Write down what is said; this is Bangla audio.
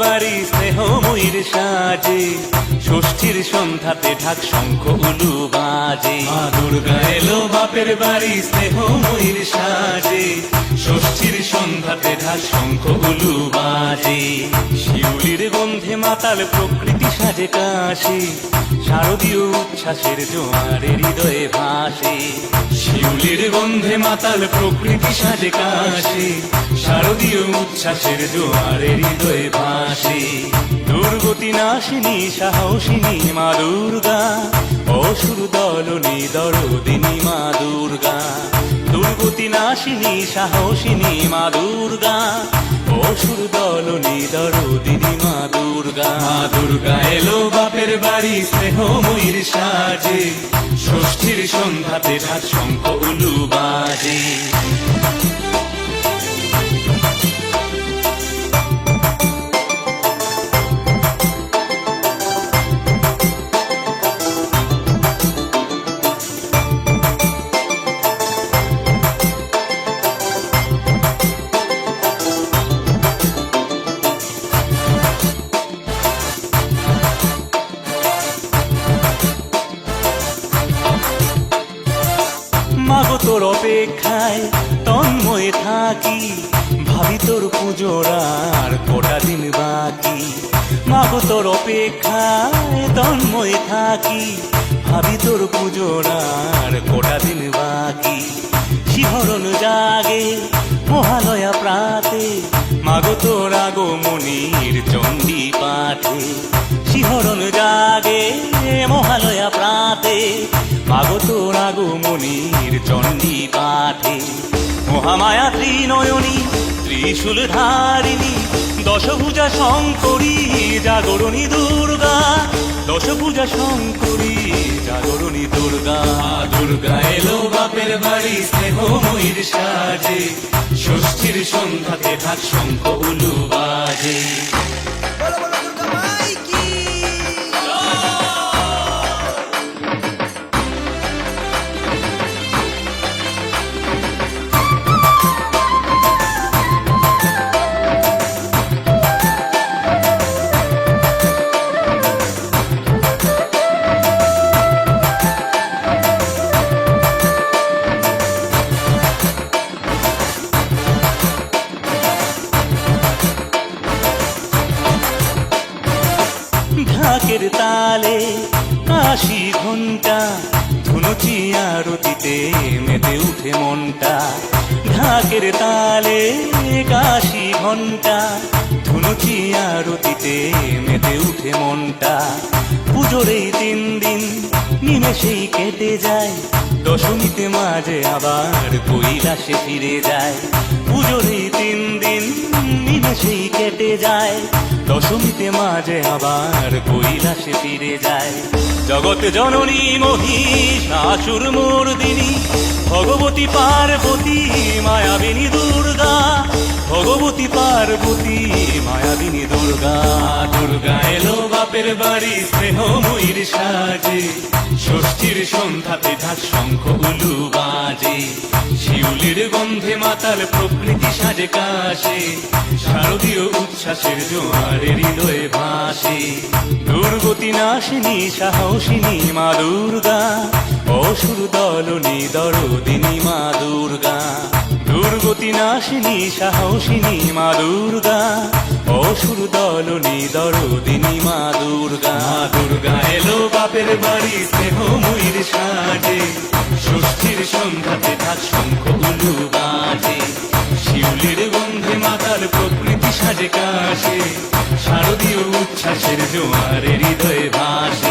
বাড়ি স্নেহময়ীর সাজে, ষষ্ঠীর সন্ধ্যাতে ঢাক শঙ্খ উলু বাজে। মা দুর্গা এলো বাপের বাড়ি স্নেহময়ীর সাজে, ষষ্ঠীর সন্ধ্যাতে ঢাক শঙ্খ উলু বাজে। শিউলির গন্ধে মাতাল প্রকৃতি সাজে কাশে, শারদীয় উচ্ছ্বাসের জোয়ারে হৃদয়ে ভাসে। শিউলির গন্ধে মাতাল প্রকৃতি সাজে কাশে, শারদীয় উচ্ছ্বাসের জোয়ারে হৃদয়ে ভাসে। দুর্গতি নাশিনী সাহসিনী মা দুর্গা, অসুর দলনী দরদিনী মা দুর্গা। দুর্গতি নাশিনী সাহসিনী মা দুর্গা, অসুর দলনী দরদিনী মা দুর্গা। মা দুর্গা এলো বাপের বাড়ি স্নেহময়ীর সাজে, ষষ্ঠীর সন্ধ্যাতে ঢাক শঙ্খ উলু বাজে। মাগো তোর অপেক্ষায় তন্ময়ে থাকি, ভাবি তোর পুজোর আর কটা দিন বাকি। মাগো তোর অপেক্ষায় তন্ময়ে থাকি, ভাবি তোর পুজোর আর কটা দিন বাকি। শিহরণ জাগে মহালয়া প্রাতে, মাগো তোর আগমনীর চণ্ডী পাঠে। শিহরণ জাগে মহালয়া প্রাতে, মাগো তোর আগমনীর চণ্ডী পাঠে। মহামায়া ত্রিনয়নী ত্রিশূল ধারিণী, দশভুজা শঙ্করী জাগরণী দুর্গা। দশভুজা শঙ্করী জাগরণী দুর্গা। দুর্গা এলো বাপের বাড়ি স্নেহময়ীর সাজে, ষষ্ঠীর সন্ধ্যাতে ঢাক শঙ্খ উলু বাজে। ঢাকের তালে কাশি ঘন্টা, ধুনুচি আরতিতে মেতে উঠে মনটা। ঢাকের তালে কাশি ঘন্টা, ধুনুচি আরতিতে মেতে উঠে মনটা। পুজোর এই 3 দিন নিমেষেই কেটে যায়, দশমীতে মাঝে আবার কৈলাসে ফিরে যায়। পুজোর এই 3 দিন নিমেষেই কেটে যায়, দশমীতে মাঝে আবার কৈলাসে ফিরে যায়। জগৎ জননী মহিষাসুর মর্দিনী, ভগবতী পার্বতী মায়াবিনী দুর্গা। ভগবতী পার্বতী মায়াবিনী দুর্গা। দুর্গা এলো বাপের বাড়ি স্নেহময়ীর সাজে, ষষ্ঠীর সন্ধ্যাতে ঢাক শঙ্খ উলু বাজে। শিউলির গন্ধে মাতাল প্রকৃতি সাজে কাশে, শারদীয় উচ্ছ্বাসের জোয়ারে হৃদয়ে ভাসে। দুর্গতি নাশিনী সাহসিনী মা দুর্গা, অসুর দলনী দরদিনী মা দুর্গা। দুর্গতি নাশিনী সাহসিনী মা দুর্গা, অসুর দলনী দরদিনী মা দুর্গা। দুর্গা এলো বাপের বাড়ি স্নেহময়ীর সাজে, ষষ্ঠীর সন্ধ্যাতে ঢাক শঙ্খ উলু বাজে। শিউলির গন্ধে মাতাল প্রকৃতি সাজে কাশে, শারদীয় উচ্ছ্বাসের জোয়ারে হৃদয়ে ভাসে।